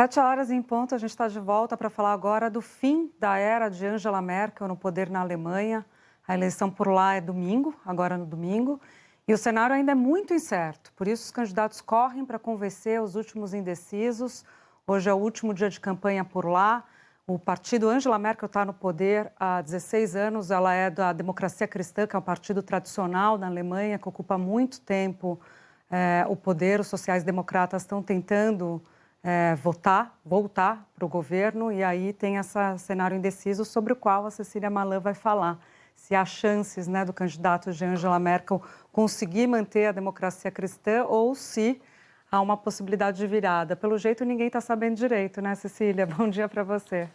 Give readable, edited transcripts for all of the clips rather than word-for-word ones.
7 horas em ponto, a gente está de volta para falar agora do fim da era de Angela Merkel no poder na Alemanha. A eleição por lá é domingo, agora no domingo, e o cenário ainda é muito incerto. Por isso, os candidatos correm para convencer os últimos indecisos. Hoje é o último dia de campanha por lá. O partido Angela Merkel está no poder há 16 anos. Ela é da Democracia Cristã, que é um partido tradicional na Alemanha, que ocupa muito tempo o poder. Os sociais-democratas estão tentando voltar para o governo, e aí tem esse cenário indeciso sobre o qual a Cecília Malan vai falar. Se há chances, do candidato de Angela Merkel conseguir manter a democracia cristã ou se há uma possibilidade de virada. Pelo jeito, ninguém está sabendo direito, né, Cecília? Bom dia para você.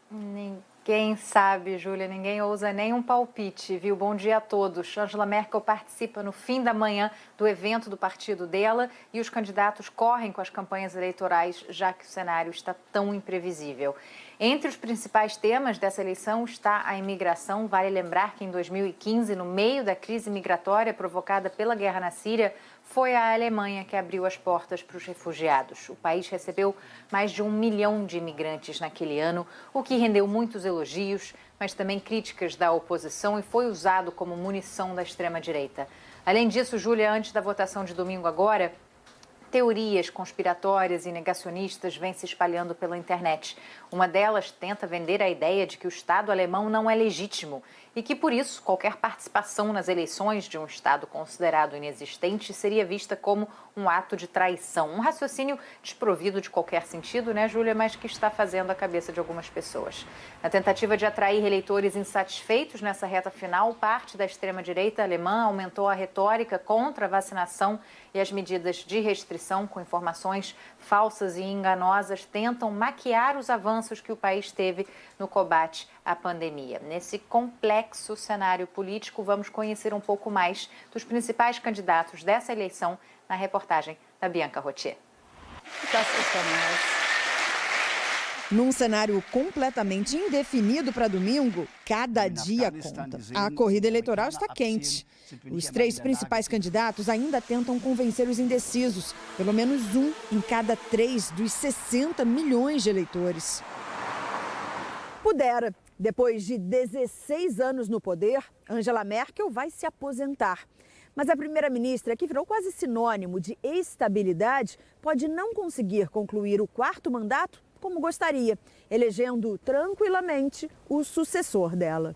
Ninguém sabe, Júlia, ninguém ousa nem um palpite, viu? Bom dia a todos. Angela Merkel participa no fim da manhã do evento do partido dela e os candidatos correm com as campanhas eleitorais, já que o cenário está tão imprevisível. Entre os principais temas dessa eleição está a imigração. Vale lembrar que em 2015, no meio da crise migratória provocada pela guerra na Síria, foi a Alemanha que abriu as portas para os refugiados. O país recebeu mais de 1 milhão de imigrantes naquele ano, o que rendeu muitos elogios, mas também críticas da oposição e foi usado como munição da extrema-direita. Além disso, Júlia, antes da votação de domingo agora, teorias conspiratórias e negacionistas vêm se espalhando pela internet. Uma delas tenta vender a ideia de que o Estado alemão não é legítimo e que, por isso, qualquer participação nas eleições de um Estado considerado inexistente seria vista como um ato de traição. Um raciocínio desprovido de qualquer sentido, né, Júlia, mas que está fazendo a cabeça de algumas pessoas. Na tentativa de atrair eleitores insatisfeitos nessa reta final, parte da extrema-direita alemã aumentou a retórica contra a vacinação e as medidas de restrição com informações falsas e enganosas tentam maquiar os avanços que o país teve no combate à pandemia. Nesse complexo cenário político, vamos conhecer um pouco mais dos principais candidatos dessa eleição na reportagem da Bianca Rotier. Num cenário completamente indefinido para domingo, cada dia conta. A corrida eleitoral está quente. Os 3 principais candidatos ainda tentam convencer os indecisos, pelo menos um em cada 3 dos 60 milhões de eleitores. Pudera. Depois de 16 anos no poder, Angela Merkel vai se aposentar. Mas a primeira-ministra, que virou quase sinônimo de estabilidade, pode não conseguir concluir o 4º mandato como gostaria, elegendo tranquilamente o sucessor dela.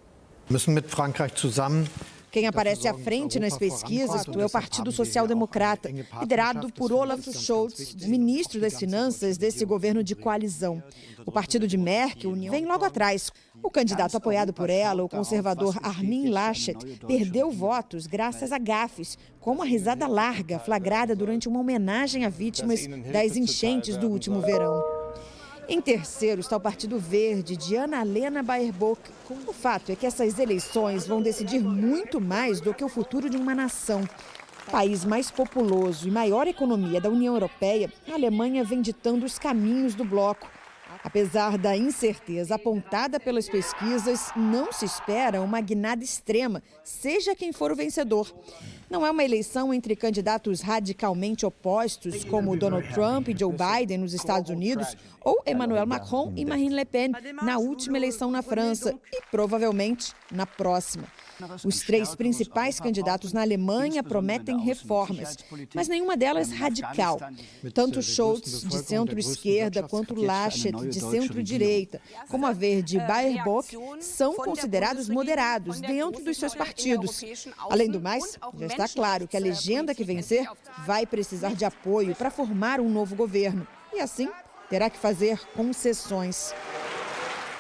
Quem aparece à frente nas pesquisas é o Partido Social Democrata, liderado por Olaf Scholz, ministro das Finanças desse governo de coalizão. O partido de Merkel vem logo atrás. O candidato apoiado por ela, o conservador Armin Laschet, perdeu votos graças a gafes, como a risada larga flagrada durante uma homenagem a vítimas das enchentes do último verão. Em terceiro está o Partido Verde, de Annalena Baerbock. O fato é que essas eleições vão decidir muito mais do que o futuro de uma nação. País mais populoso e maior economia da União Europeia, a Alemanha vem ditando os caminhos do bloco. Apesar da incerteza apontada pelas pesquisas, não se espera uma guinada extrema, seja quem for o vencedor. Não é uma eleição entre candidatos radicalmente opostos, como Donald Trump e Joe Biden nos Estados Unidos, ou Emmanuel Macron e Marine Le Pen na última eleição na França e provavelmente na próxima. Os 3 principais candidatos na Alemanha prometem reformas, mas nenhuma delas radical. Tanto Scholz, de centro-esquerda, quanto Laschet, de centro-direita, como a Verde e Baerbock, são considerados moderados dentro dos seus partidos. Além do mais, já está claro que a legenda que vencer vai precisar de apoio para formar um novo governo. E assim, terá que fazer concessões.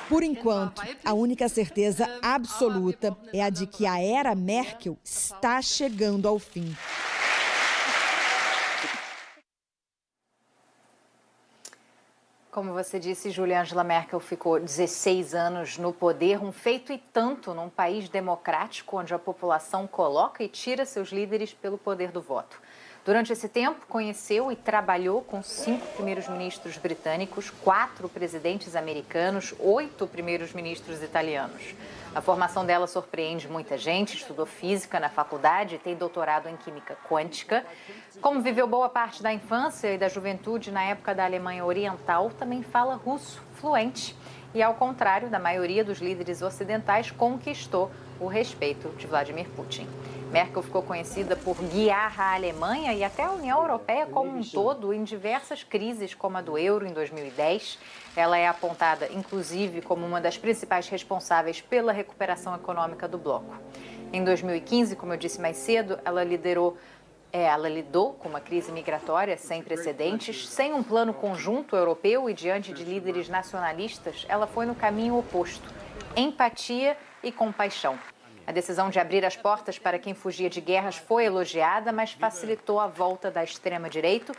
Por enquanto, a única certeza absoluta é a de que a era Merkel está chegando ao fim. Como você disse, Júlia, Angela Merkel ficou 16 anos no poder, um feito e tanto num país democrático onde a população coloca e tira seus líderes pelo poder do voto. Durante esse tempo, conheceu e trabalhou com 5 primeiros-ministros britânicos, 4 presidentes americanos, 8 primeiros-ministros italianos. A formação dela surpreende muita gente, estudou física na faculdade e tem doutorado em química quântica. Como viveu boa parte da infância e da juventude na época da Alemanha Oriental, também fala russo fluente. E, ao contrário da maioria dos líderes ocidentais, conquistou o respeito de Vladimir Putin. Merkel ficou conhecida por guiar a Alemanha e até a União Europeia como um todo em diversas crises, como a do euro em 2010. Ela é apontada, inclusive, como uma das principais responsáveis pela recuperação econômica do bloco. Em 2015, como eu disse mais cedo, ela lidou com uma crise migratória sem precedentes, sem um plano conjunto europeu e diante de líderes nacionalistas, ela foi no caminho oposto: empatia e compaixão. A decisão de abrir as portas para quem fugia de guerras foi elogiada, mas facilitou a volta da extrema-direita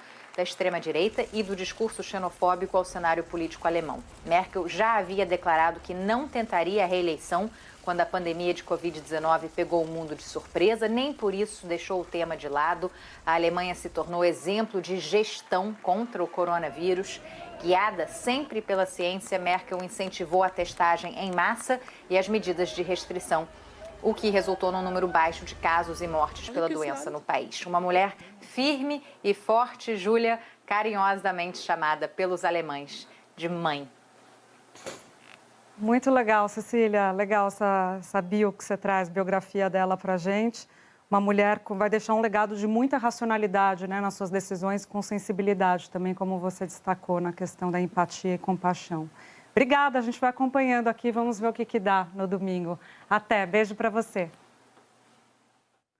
e do discurso xenofóbico ao cenário político alemão. Merkel já havia declarado que não tentaria a reeleição quando a pandemia de Covid-19 pegou o mundo de surpresa, nem por isso deixou o tema de lado. A Alemanha se tornou exemplo de gestão contra o coronavírus. Guiada sempre pela ciência, Merkel incentivou a testagem em massa e as medidas de restrição, o que resultou num número baixo de casos e mortes pela doença no país. Uma mulher firme e forte, Júlia, carinhosamente chamada pelos alemães de mãe. Muito legal, Cecília. Legal essa bio que você traz, biografia dela para a gente. Uma mulher que vai deixar um legado de muita racionalidade, né, nas suas decisões, com sensibilidade também, como você destacou na questão da empatia e compaixão. Obrigada, a gente vai acompanhando aqui, vamos ver o que dá no domingo. Até, beijo para você.